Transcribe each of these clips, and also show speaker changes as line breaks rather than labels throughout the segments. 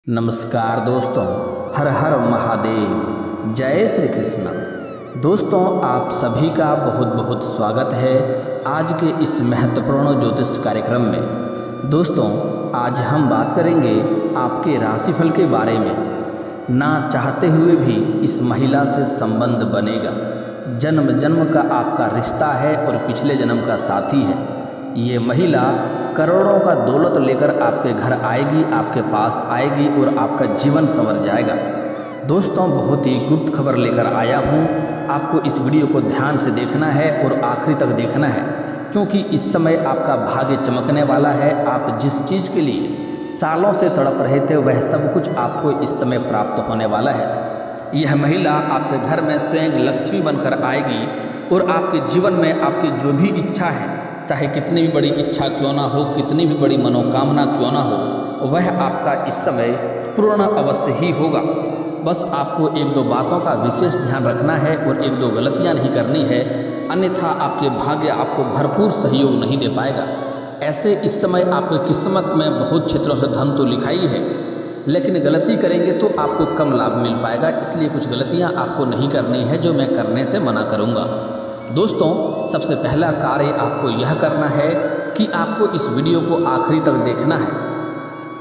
नमस्कार दोस्तों, हर हर महादेव, जय श्री कृष्ण। दोस्तों, आप सभी का बहुत बहुत स्वागत है आज के इस महत्वपूर्ण ज्योतिष कार्यक्रम में। दोस्तों, आज हम बात करेंगे आपके राशिफल के बारे में। ना चाहते हुए भी इस महिला से संबंध बनेगा। जन्म जन्म का आपका रिश्ता है और पिछले जन्म का साथी है। ये महिला करोड़ों का दौलत लेकर आपके घर आएगी, आपके पास आएगी और आपका जीवन संवर जाएगा। दोस्तों, बहुत ही गुप्त खबर लेकर आया हूँ। आपको इस वीडियो को ध्यान से देखना है और आखिरी तक देखना है, क्योंकि इस समय आपका भाग्य चमकने वाला है। आप जिस चीज़ के लिए सालों से तड़प रहे थे, वह सब कुछ आपको इस समय प्राप्त होने वाला है। यह महिला आपके घर में स्वयं लक्ष्मी बनकर आएगी और आपके जीवन में आपकी जो भी इच्छा है, चाहे कितनी भी बड़ी इच्छा क्यों ना हो, कितनी भी बड़ी मनोकामना क्यों ना हो, वह आपका इस समय पूर्ण अवश्य ही होगा। बस आपको एक दो बातों का विशेष ध्यान रखना है और एक दो गलतियां नहीं करनी है, अन्यथा आपके भाग्य आपको भरपूर सहयोग नहीं दे पाएगा। ऐसे इस समय आपकी किस्मत में बहुत क्षेत्रों से धन तो लिखाई है, लेकिन गलती करेंगे तो आपको कम लाभ मिल पाएगा। इसलिए कुछ गलतियाँ आपको नहीं करनी है, जो मैं करने से मना करूँगा। दोस्तों, सबसे पहला कार्य आपको यह करना है कि आपको इस वीडियो को आखिरी तक देखना है।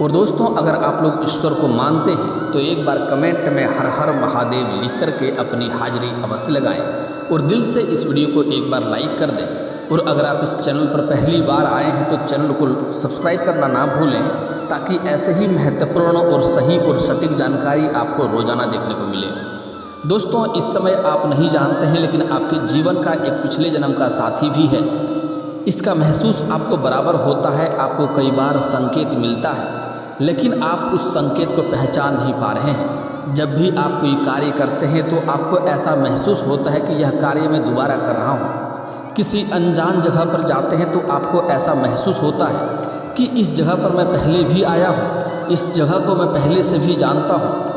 और दोस्तों, अगर आप लोग ईश्वर को मानते हैं तो एक बार कमेंट में हर हर महादेव लिख करके अपनी हाजिरी अवश्य लगाएं और दिल से इस वीडियो को एक बार लाइक कर दें। और अगर आप इस चैनल पर पहली बार आए हैं तो चैनल को सब्सक्राइब करना ना भूलें, ताकि ऐसे ही महत्वपूर्ण और सही और सटीक जानकारी आपको रोजाना देखने को मिले। दोस्तों, इस समय आप नहीं जानते हैं, लेकिन आपके जीवन का एक पिछले जन्म का साथी भी है। इसका महसूस आपको बराबर होता है। आपको कई बार संकेत मिलता है, लेकिन आप उस संकेत को पहचान नहीं पा रहे हैं। जब भी आप कोई कार्य करते हैं तो आपको ऐसा महसूस होता है कि यह कार्य मैं दोबारा कर रहा हूँ। किसी अनजान जगह पर जाते हैं तो आपको ऐसा महसूस होता है कि इस जगह पर मैं पहले भी आया हूँ, इस जगह को मैं पहले से भी जानता हूँ।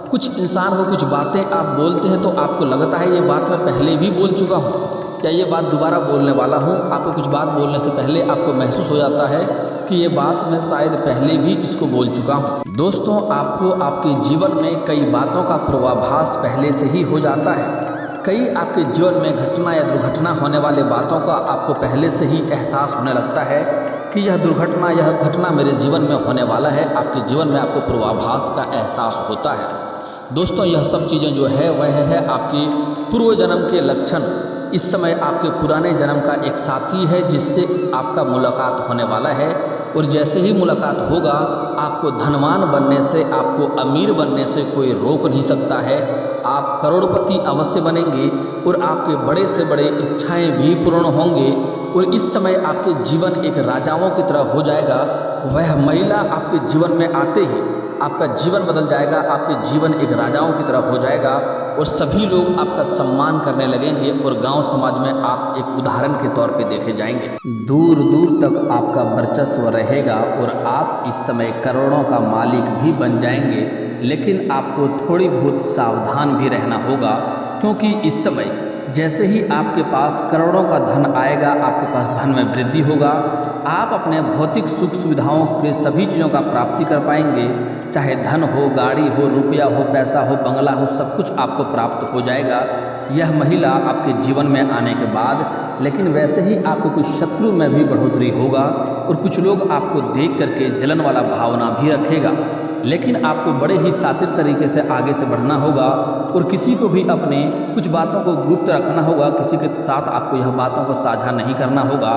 कुछ इंसान को कुछ बातें आप बोलते हैं तो आपको लगता है ये बात मैं पहले भी बोल चुका हूँ, या ये बात दोबारा बोलने वाला हूँ। आपको कुछ बात बोलने से पहले आपको महसूस हो जाता है कि ये बात मैं शायद पहले भी इसको बोल चुका हूँ। दोस्तों, आपको आपके जीवन में कई बातों का पूर्वाभास पहले से ही हो जाता है। कई आपके जीवन में घटना या दुर्घटना होने वाले बातों का आपको पहले से ही एहसास होने लगता है कि यह दुर्घटना, यह घटना मेरे जीवन में होने वाला है। आपके जीवन में आपको पूर्वाभास का एहसास होता है। दोस्तों, यह सब चीज़ें जो है वह है आपकी पूर्व जन्म के लक्षण। इस समय आपके पुराने जन्म का एक साथी है जिससे आपका मुलाकात होने वाला है, और जैसे ही मुलाकात होगा आपको धनवान बनने से, आपको अमीर बनने से कोई रोक नहीं सकता है। आप करोड़पति अवश्य बनेंगे और आपके बड़े से बड़े इच्छाएं भी पूर्ण होंगे। और इस समय आपके जीवन एक राजाओं की तरह हो जाएगा। वह महिला आपके जीवन में आते ही आपका जीवन बदल जाएगा। आपके जीवन एक राजाओं की तरह हो जाएगा और सभी लोग आपका सम्मान करने लगेंगे और गांव समाज में आप एक उदाहरण के तौर पे देखे जाएंगे। दूर दूर तक आपका वर्चस्व रहेगा और आप इस समय करोड़ों का मालिक भी बन जाएंगे। लेकिन आपको थोड़ी बहुत सावधान भी रहना होगा, क्योंकि इस समय जैसे ही आपके पास करोड़ों का धन आएगा, आपके पास धन में वृद्धि होगा। आप अपने भौतिक सुख सुविधाओं के सभी चीज़ों का प्राप्ति कर पाएंगे। चाहे धन हो, गाड़ी हो, रुपया हो, पैसा हो, बंगला हो, सब कुछ आपको प्राप्त हो जाएगा यह महिला आपके जीवन में आने के बाद। लेकिन वैसे ही आपको कुछ शत्रु में भी बढ़ोतरी होगा और कुछ लोग आपको देख करके जलन वाला भावना भी रखेगा। लेकिन आपको बड़े ही शातिर तरीके से आगे से बढ़ना होगा और किसी को भी अपने कुछ बातों को गुप्त रखना होगा। किसी के साथ आपको यह बातों को साझा नहीं करना होगा,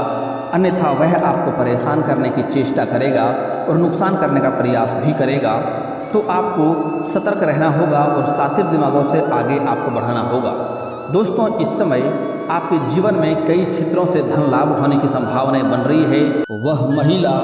अन्यथा वह आपको परेशान करने की चेष्टा करेगा और नुकसान करने का प्रयास भी करेगा। तो आपको सतर्क रहना होगा और शातिर दिमागों से आगे आपको बढ़ाना होगा। दोस्तों, इस समय आपके जीवन में कई क्षेत्रों से धन लाभ होने की संभावनाएं बन रही है। वह महिला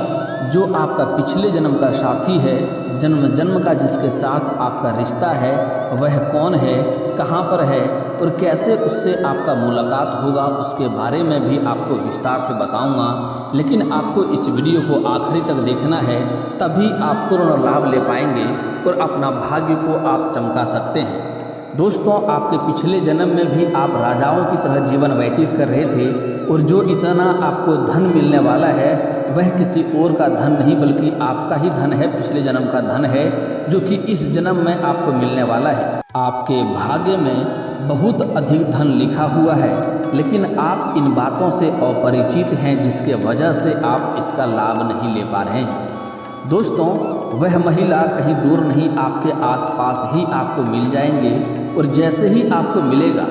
जो आपका पिछले जन्म का साथी है, जन्म जन्म का जिसके साथ आपका रिश्ता है, वह कौन है, कहाँ पर है और कैसे उससे आपका मुलाकात होगा, उसके बारे में भी आपको विस्तार से बताऊंगा। लेकिन आपको इस वीडियो को आखिरी तक देखना है, तभी आप पूर्ण लाभ ले पाएंगे और अपना भाग्य को आप चमका सकते हैं। दोस्तों, आपके पिछले जन्म में भी आप राजाओं की तरह जीवन व्यतीत कर रहे थे और जो इतना आपको धन मिलने वाला है वह किसी और का धन नहीं बल्कि आपका ही धन है, पिछले जन्म का धन है जो कि इस जन्म में आपको मिलने वाला है। आपके भाग्य में बहुत अधिक धन लिखा हुआ है, लेकिन आप इन बातों से अपरिचित हैं जिसके वजह से आप इसका लाभ नहीं ले पा रहे हैं। दोस्तों, वह महिला कहीं दूर नहीं, आपके आसपास ही आपको मिल जाएंगे और जैसे ही आपको मिलेगा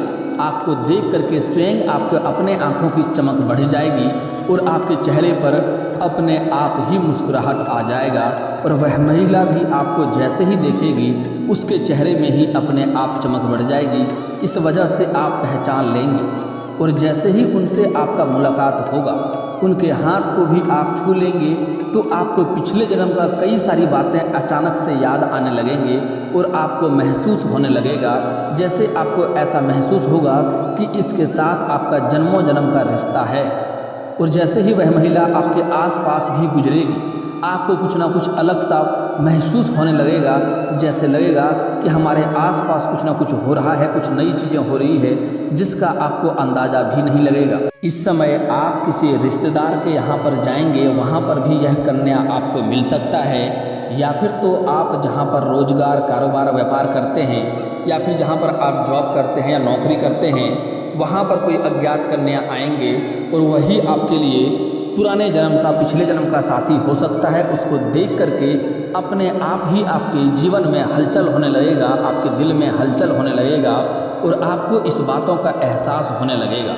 आपको देख करके स्वयं आपको अपने आँखों की चमक बढ़ जाएगी और आपके चेहरे पर अपने आप ही मुस्कुराहट आ जाएगा और वह महिला भी आपको जैसे ही देखेगी उसके चेहरे में ही अपने आप चमक बढ़ जाएगी। इस वजह से आप पहचान लेंगे और जैसे ही उनसे आपका मुलाकात होगा उनके हाथ को भी आप छू लेंगे तो आपको पिछले जन्म का कई सारी बातें अचानक से याद आने लगेंगे और आपको महसूस होने लगेगा, जैसे आपको ऐसा महसूस होगा कि इसके साथ आपका जन्मों जन्म का रिश्ता है। और जैसे ही वह महिला आपके आसपास भी गुजरेगी आपको कुछ ना कुछ अलग सा महसूस होने लगेगा, जैसे लगेगा कि हमारे आसपास कुछ ना कुछ हो रहा है, कुछ नई चीज़ें हो रही है जिसका आपको अंदाज़ा भी नहीं लगेगा। इस समय आप किसी रिश्तेदार के यहाँ पर जाएंगे, वहाँ पर भी यह कन्या आपको मिल सकता है, या फिर तो आप जहाँ पर रोजगार कारोबार व्यापार करते हैं या फिर जहाँ पर आप जॉब करते हैं या नौकरी करते हैं वहाँ पर कोई अज्ञात कन्या आएंगे और वही आपके लिए पुराने जन्म का पिछले जन्म का साथी हो सकता है। उसको देख करके अपने आप ही आपके जीवन में हलचल होने लगेगा, आपके दिल में हलचल होने लगेगा और आपको इस बातों का एहसास होने लगेगा।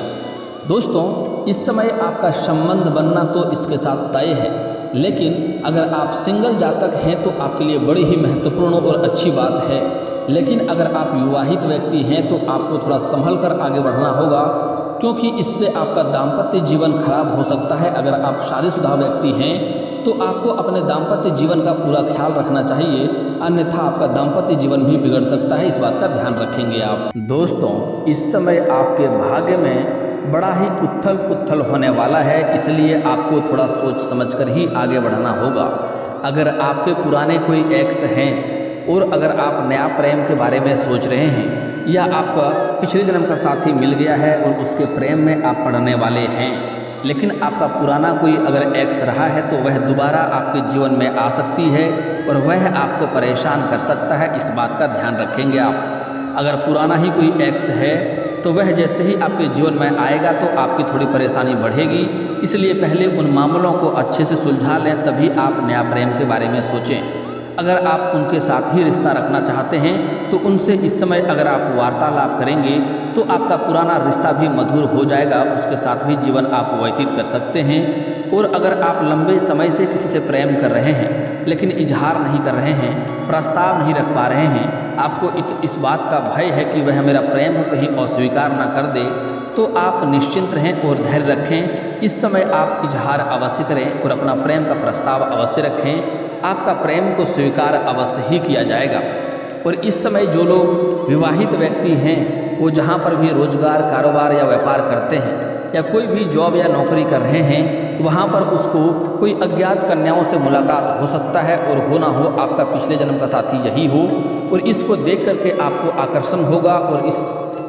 दोस्तों, इस समय आपका संबंध बनना तो इसके साथ तय है, लेकिन अगर आप सिंगल जातक हैं तो आपके लिए बड़ी ही महत्वपूर्ण और अच्छी बात है। लेकिन अगर आप विवाहित व्यक्ति हैं तो आपको थोड़ा संभल कर आगे बढ़ना होगा, क्योंकि इससे आपका दाम्पत्य जीवन खराब हो सकता है। अगर आप शादीशुदा व्यक्ति हैं तो आपको अपने दाम्पत्य जीवन का पूरा ख्याल रखना चाहिए, अन्यथा आपका दाम्पत्य जीवन भी बिगड़ सकता है। इस बात का ध्यान रखेंगे आप। दोस्तों, इस समय आपके भाग्य में बड़ा ही उथल पुथल होने वाला है, इसलिए आपको थोड़ा सोच समझकर ही आगे बढ़ना होगा। अगर आपके पुराने कोई एक्स हैं और अगर आप नया प्रेम के बारे में सोच रहे हैं या आपका पिछले जन्म का साथी मिल गया है और उसके प्रेम में आप पड़ने वाले हैं, लेकिन आपका पुराना कोई अगर एक्स रहा है तो वह दोबारा आपके जीवन में आ सकती है और वह आपको परेशान कर सकता है। इस बात का ध्यान रखेंगे आप। अगर पुराना ही कोई एक्स है तो वह जैसे ही आपके जीवन में आएगा तो आपकी थोड़ी परेशानी बढ़ेगी, इसलिए पहले उन मामलों को अच्छे से सुलझा लें, तभी आप नया प्रेम के बारे में सोचें। अगर आप उनके साथ ही रिश्ता रखना चाहते हैं तो उनसे इस समय अगर आप वार्तालाप करेंगे तो आपका पुराना रिश्ता भी मधुर हो जाएगा, उसके साथ भी जीवन आप व्यतीत कर सकते हैं। और अगर आप लंबे समय से किसी से प्रेम कर रहे हैं लेकिन इजहार नहीं कर रहे हैं, प्रस्ताव नहीं रख पा रहे हैं, आपको इस बात का भय है कि वह मेरा प्रेम कहीं अस्वीकार ना कर दे, तो आप निश्चिंत रहें और धैर्य रखें। इस समय आप इजहार अवश्य करें और अपना प्रेम का प्रस्ताव अवश्य रखें। आपका प्रेम को स्वीकार अवश्य ही किया जाएगा। और इस समय जो लोग विवाहित व्यक्ति हैं वो जहाँ पर भी रोजगार कारोबार या व्यापार करते हैं या कोई भी जॉब या नौकरी कर रहे हैं वहाँ पर उसको कोई अज्ञात कन्याओं से मुलाकात हो सकता है और हो ना हो आपका पिछले जन्म का साथी यही हो, और इसको देख करके आपको आकर्षण होगा और इस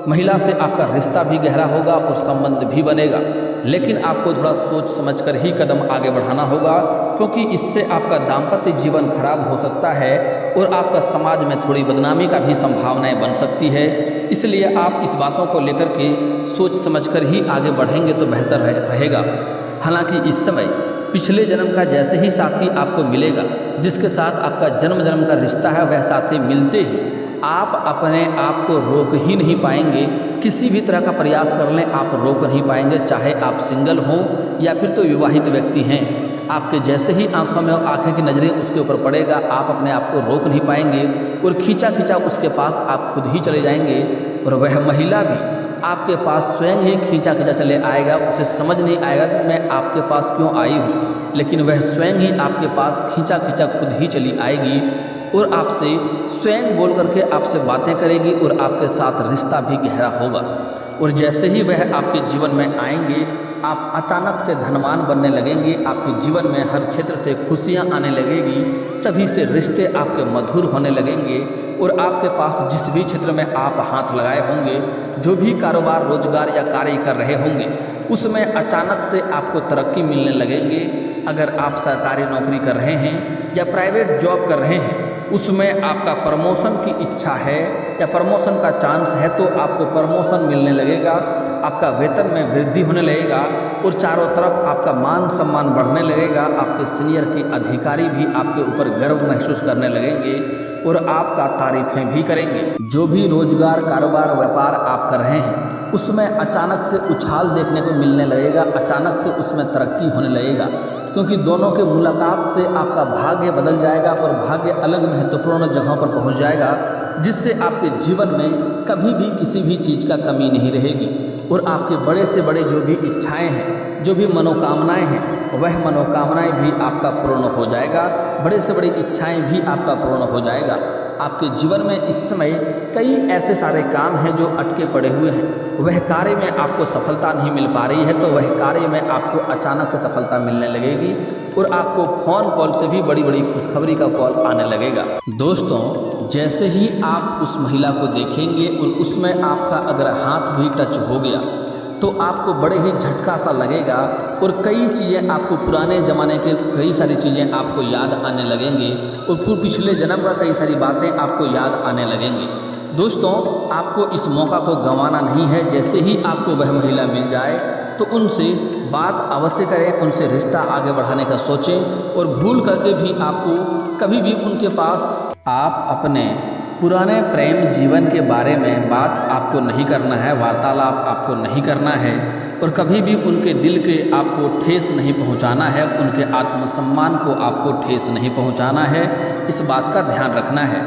महिला से आपका रिश्ता भी गहरा होगा और संबंध भी बनेगा। लेकिन आपको थोड़ा सोच समझकर ही कदम आगे बढ़ाना होगा, क्योंकि इससे आपका दाम्पत्य जीवन खराब हो सकता है और आपका समाज में थोड़ी बदनामी का भी संभावनाएं बन सकती है। इसलिए आप इस बातों को लेकर के सोच समझकर ही आगे बढ़ेंगे तो बेहतर रहेगा। हालांकि इस समय पिछले जन्म का जैसे ही साथी आपको मिलेगा, जिसके साथ आपका जन्म जन्म का रिश्ता है, वह साथी मिलते ही आप अपने आप को रोक ही नहीं पाएंगे। किसी भी तरह का प्रयास कर लें आप रोक नहीं पाएंगे, चाहे आप सिंगल हों या फिर तो विवाहित व्यक्ति हैं। आपके जैसे ही आंखों में आंखें की नज़रें उसके ऊपर पड़ेगा, आप अपने आप को रोक नहीं पाएंगे और खींचा खींचा उसके पास आप खुद ही चले जाएंगे। और वह महिला भी आपके पास स्वयं ही खींचा खींचा चले आएगा। उसे समझ नहीं आएगा कि मैं आपके पास क्यों आई हूँ, लेकिन वह स्वयं ही आपके पास खींचा खींचा खुद ही चली आएगी और आपसे स्वयं बोल करके आपसे बातें करेगी और आपके साथ रिश्ता भी गहरा होगा। और जैसे ही वह आपके जीवन में आएंगे आप अचानक से धनवान बनने लगेंगे। आपके जीवन में हर क्षेत्र से खुशियां आने लगेगी, सभी से रिश्ते आपके मधुर होने लगेंगे और आपके पास जिस भी क्षेत्र में आप हाथ लगाए होंगे, जो भी कारोबार रोजगार या कार्य कर रहे होंगे, उसमें अचानक से आपको तरक्की मिलने लगेंगे। अगर आप सरकारी नौकरी कर रहे हैं या प्राइवेट जॉब कर रहे हैं, उसमें आपका प्रमोशन की इच्छा है या प्रमोशन का चांस है, तो आपको प्रमोशन मिलने लगेगा, आपका वेतन में वृद्धि होने लगेगा और चारों तरफ आपका मान सम्मान बढ़ने लगेगा। आपके सीनियर के अधिकारी भी आपके ऊपर गर्व महसूस करने लगेंगे और आपका तारीफें भी करेंगे। जो भी रोजगार कारोबार व्यापार आप कर रहे हैं, उसमें अचानक से उछाल देखने को मिलने लगेगा, अचानक से उसमें तरक्की होने लगेगा, क्योंकि दोनों के मुलाकात से आपका भाग्य बदल जाएगा और भाग्य अलग महत्वपूर्ण जगहों पर पहुंच जाएगा, जिससे आपके जीवन में कभी भी किसी भी चीज़ का कमी नहीं रहेगी और आपके बड़े से बड़े जो भी इच्छाएं हैं, जो भी मनोकामनाएं हैं, वह मनोकामनाएं भी आपका पूर्ण हो जाएगा, बड़े से बड़ी इच्छाएं भी आपका पूर्ण हो जाएगा। आपके जीवन में इस समय कई ऐसे सारे काम हैं जो अटके पड़े हुए हैं, वह कार्य में आपको सफलता नहीं मिल पा रही है, तो वह कार्य में आपको अचानक से सफलता मिलने लगेगी और आपको फ़ोन कॉल से भी बड़ी बड़ी खुशखबरी का कॉल आने लगेगा। दोस्तों, जैसे ही आप उस महिला को देखेंगे और उसमें आपका अगर हाथ भी टच हो गया, तो आपको बड़े ही झटका सा लगेगा और कई चीज़ें आपको पुराने ज़माने के कई सारी चीज़ें आपको याद आने लगेंगे और पिछले जन्म का कई सारी बातें आपको याद आने लगेंगी। दोस्तों, आपको इस मौका को गंवाना नहीं है। जैसे ही आपको वह महिला मिल जाए तो उनसे बात अवश्य करें, उनसे रिश्ता आगे बढ़ाने का सोचें और भूल करके भी आपको कभी भी उनके पास आप अपने पुराने प्रेम जीवन के बारे में बात आपको नहीं करना है, वार्तालाप आपको नहीं करना है और कभी भी उनके दिल के आपको ठेस नहीं पहुंचाना है, उनके आत्मसम्मान को आपको ठेस नहीं पहुंचाना है। इस बात का ध्यान रखना है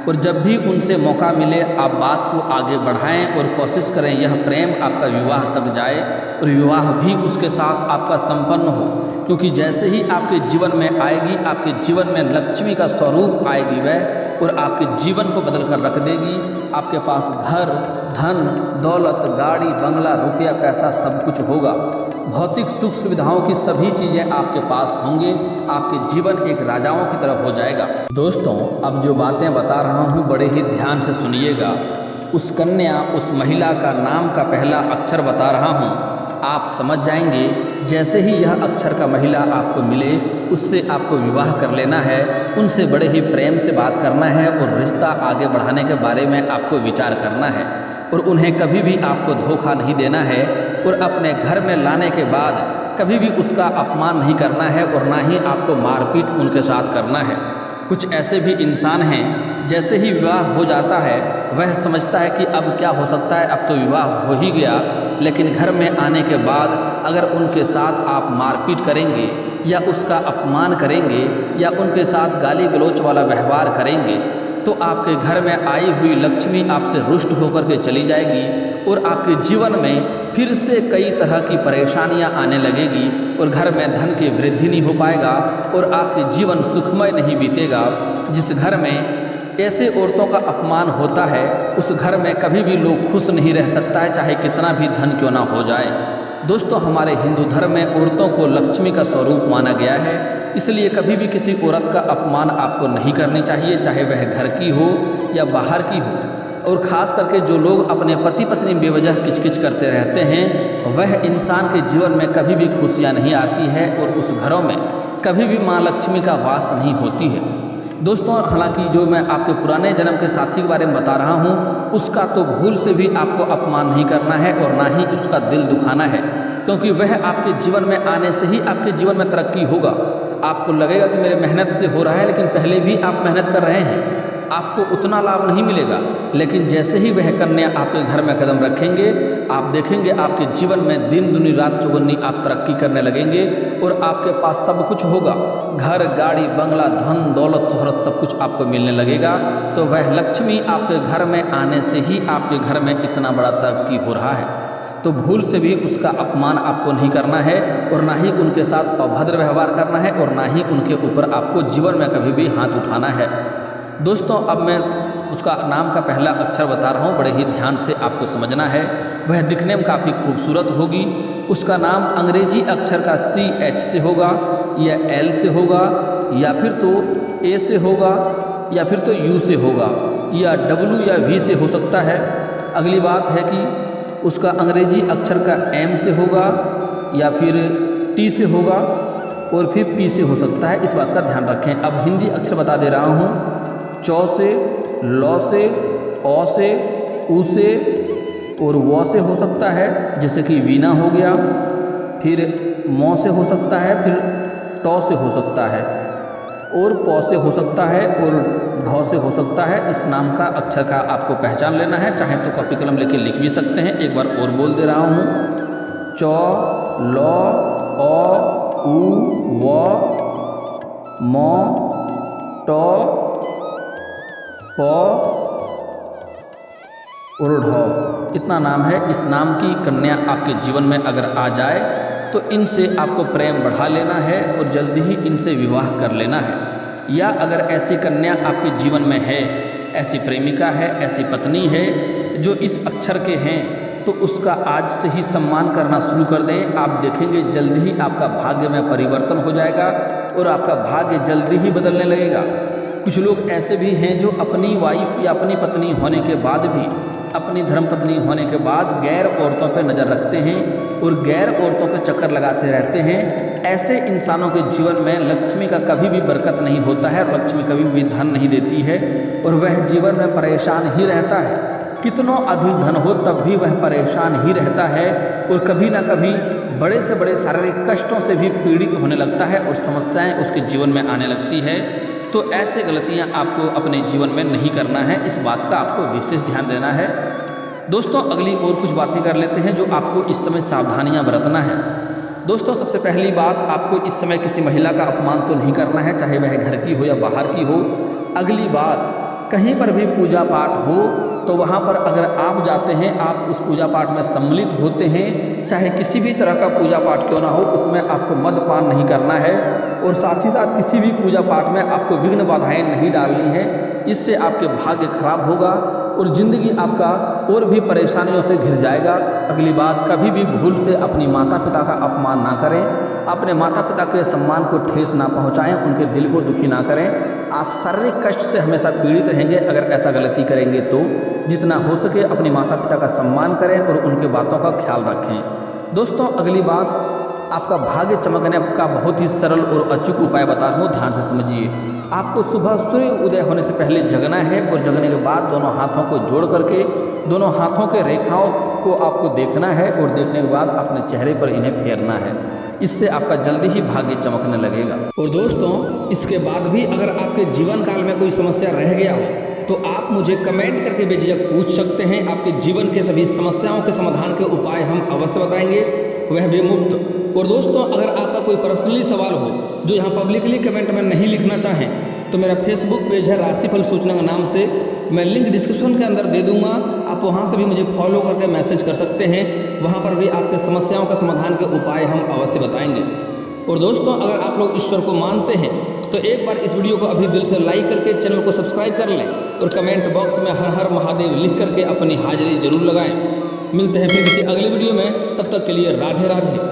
और जब भी उनसे मौका मिले आप बात को आगे बढ़ाएं और कोशिश करें यह प्रेम आपका विवाह तक जाए और विवाह भी उसके साथ आपका संपन्न हो, क्योंकि जैसे ही आपके जीवन में आएगी, आपके जीवन में लक्ष्मी का स्वरूप आएगी वह और आपके जीवन को बदल कर रख देगी। आपके पास घर धन दौलत गाड़ी बंगला रुपया पैसा सब कुछ होगा, भौतिक सुख सुविधाओं की सभी चीज़ें आपके पास होंगे, आपके जीवन एक राजाओं की तरफ हो जाएगा। दोस्तों, अब जो बातें बता रहा हूँ बड़े ही ध्यान से सुनिएगा। उस कन्या उस महिला का नाम का पहला अक्षर बता रहा हूँ, आप समझ जाएंगे। जैसे ही यह अक्षर का महिला आपको मिले, उससे आपको विवाह कर लेना है, उनसे बड़े ही प्रेम से बात करना है और रिश्ता आगे बढ़ाने के बारे में आपको विचार करना है और उन्हें कभी भी आपको धोखा नहीं देना है और अपने घर में लाने के बाद कभी भी उसका अपमान नहीं करना है और ना ही आपको मारपीट उनके साथ करना है। कुछ ऐसे भी इंसान हैं, जैसे ही विवाह हो जाता है वह समझता है कि अब क्या हो सकता है, अब तो विवाह हो ही गया, लेकिन घर में आने के बाद अगर उनके साथ आप मारपीट करेंगे या उसका अपमान करेंगे या उनके साथ गाली गलौच वाला व्यवहार करेंगे, तो आपके घर में आई हुई लक्ष्मी आपसे रुष्ट होकर के चली जाएगी और आपके जीवन में फिर से कई तरह की परेशानियां आने लगेगी और घर में धन की वृद्धि नहीं हो पाएगा और आपके जीवन सुखमय नहीं बीतेगा। जिस घर में ऐसे औरतों का अपमान होता है, उस घर में कभी भी लोग खुश नहीं रह सकता है, चाहे कितना भी धन क्यों ना हो जाए। दोस्तों, हमारे हिंदू धर्म में औरतों को लक्ष्मी का स्वरूप माना गया है, इसलिए कभी भी किसी औरत का अपमान आपको नहीं करनी चाहिए, चाहे वह घर की हो या बाहर की हो। और ख़ास करके जो लोग अपने पति पत्नी बेवजह किचकिच करते रहते हैं, वह इंसान के जीवन में कभी भी खुशियाँ नहीं आती है और उस घरों में कभी भी माँ लक्ष्मी का वास नहीं होती है। दोस्तों, हालांकि जो मैं आपके पुराने जन्म के साथी के बारे में बता रहा हूँ, उसका तो भूल से भी आपको अपमान नहीं करना है और ना ही उसका दिल दुखाना है, क्योंकि वह आपके जीवन में आने से ही आपके जीवन में तरक्की होगा। आपको लगेगा कि मेरे मेहनत से हो रहा है, लेकिन पहले भी आप मेहनत कर रहे हैं, आपको उतना लाभ नहीं मिलेगा। लेकिन जैसे ही वह कन्या आपके घर में कदम रखेंगे, आप देखेंगे आपके जीवन में दिन दुनी रात चौगुनी आप तरक्की करने लगेंगे और आपके पास सब कुछ होगा, घर गाड़ी बंगला धन दौलत शोहरत सब कुछ आपको मिलने लगेगा। तो वह लक्ष्मी आपके घर में आने से ही आपके घर में इतना बड़ा तरक्की हो रहा है। तो भूल से भी उसका अपमान आपको नहीं करना है और ना ही उनके साथ अभद्र व्यवहार करना है और ना ही उनके ऊपर आपको जीवन में कभी भी हाथ उठाना है। दोस्तों, अब मैं उसका नाम का पहला अक्षर बता रहा हूँ, बड़े ही ध्यान से आपको समझना है। वह दिखने में काफ़ी खूबसूरत होगी। उसका नाम अंग्रेजी अक्षर का CH से होगा या L से होगा या फिर तो A से होगा या फिर तो U से होगा या W या V से हो सकता है। अगली बात है कि उसका अंग्रेजी अक्षर का M से होगा या फिर T से होगा और फिर P से हो सकता है। इस बात का ध्यान रखें। अब हिंदी अक्षर बता दे रहा हूँ। चौ से, लौ से, औ से, ऊ से और वो से हो सकता है, जैसे कि वीणा हो गया। फिर मौ से हो सकता है, फिर टौ से हो सकता है और पौ से हो सकता है और ढौ से हो सकता है। इस नाम का अक्षर का आपको पहचान लेना है। चाहे तो कॉपी कलम लेके लिख भी सकते हैं। एक बार और बोल दे रहा हूँ। चौ, लौ, औ, ऊ, व, मौ, टौ, पौ और ढौ। इतना नाम है। इस नाम की कन्या आपके जीवन में अगर आ जाए तो इनसे आपको प्रेम बढ़ा लेना है और जल्दी ही इनसे विवाह कर लेना है। या अगर ऐसी कन्या आपके जीवन में है, ऐसी प्रेमिका है, ऐसी पत्नी है जो इस अक्षर के हैं, तो उसका आज से ही सम्मान करना शुरू कर दें। आप देखेंगे जल्दी ही आपका भाग्य में परिवर्तन हो जाएगा और आपका भाग्य जल्दी ही बदलने लगेगा। कुछ लोग ऐसे भी हैं जो अपनी वाइफ या अपनी पत्नी होने के बाद भी, अपनी धर्मपत्नी होने के बाद गैर औरतों पर नज़र रखते हैं और गैर औरतों के चक्कर लगाते रहते हैं। ऐसे इंसानों के जीवन में लक्ष्मी का कभी भी बरकत नहीं होता है, लक्ष्मी कभी भी धन नहीं देती है और वह जीवन में परेशान ही रहता है। कितनों अधिक धन हो तब भी वह परेशान ही रहता है और कभी ना कभी बड़े से बड़े शारीरिक कष्टों से भी पीड़ित होने लगता है और समस्याएं उसके जीवन में आने लगती है। तो ऐसे गलतियां आपको अपने जीवन में नहीं करना है। इस बात का आपको विशेष ध्यान देना है। दोस्तों अगली और कुछ बातें कर लेते हैं जो आपको इस समय सावधानियां बरतना है। दोस्तों सबसे पहली बात, आपको इस समय किसी महिला का अपमान तो नहीं करना है, चाहे वह घर की हो या बाहर की हो। अगली बात, कहीं पर भी पूजा पाठ हो तो वहाँ पर अगर आप जाते हैं, आप उस पूजा पाठ में सम्मिलित होते हैं, चाहे किसी भी तरह का पूजा पाठ क्यों ना हो, उसमें आपको मदपान नहीं करना है और साथ ही साथ किसी भी पूजा पाठ में आपको विघ्न बाधाएं नहीं डालनी है। इससे आपके भाग्य खराब होगा और ज़िंदगी आपका और भी परेशानियों से घिर जाएगा। अगली बात, कभी भी भूल से अपनी माता पिता का अपमान ना करें, अपने माता पिता के सम्मान को ठेस ना पहुंचाएं, उनके दिल को दुखी ना करें। आप शारीरिक कष्ट से हमेशा पीड़ित रहेंगे अगर ऐसा गलती करेंगे। तो जितना हो सके अपने माता पिता का सम्मान करें और उनके बातों का ख्याल रखें। दोस्तों अगली बात, आपका भाग्य चमकने का बहुत ही सरल और अचूक उपाय बता रहा हूँ, ध्यान से समझिए। आपको सुबह सूर्य उदय होने से पहले जगना है और जगने के बाद दोनों हाथों को जोड़ करके दोनों हाथों के रेखाओं को आपको देखना है और देखने के बाद अपने चेहरे पर इन्हें फेरना है। इससे आपका जल्दी ही भाग्य चमकने लगेगा। और दोस्तों इसके बाद भी अगर आपके जीवन काल में कोई समस्या रह गया हो तो आप मुझे कमेंट करके बेझिझक पूछ सकते हैं। आपके जीवन के सभी समस्याओं के समाधान के उपाय हम अवश्य बताएंगे, वह भी मुफ्त। और दोस्तों अगर आपका कोई पर्सनली सवाल हो जो यहाँ पब्लिकली कमेंट में नहीं लिखना चाहें तो मेरा फेसबुक पेज है राशिफल सूचना के नाम से, मैं लिंक डिस्क्रिप्शन के अंदर दे दूंगा। आप वहां से भी मुझे फॉलो करके मैसेज कर सकते हैं। वहां पर भी आपके समस्याओं का समाधान के उपाय हम अवश्य बताएंगे। और दोस्तों अगर आप लोग ईश्वर को मानते हैं तो एक बार इस वीडियो को अभी दिल से लाइक करके चैनल को सब्सक्राइब कर लें और कमेंट बॉक्स में हर हर महादेव लिख करके अपनी हाजिरी जरूर लगाएं। मिलते हैं फिर किसी अगले वीडियो में, तब तक के लिए राधे राधे।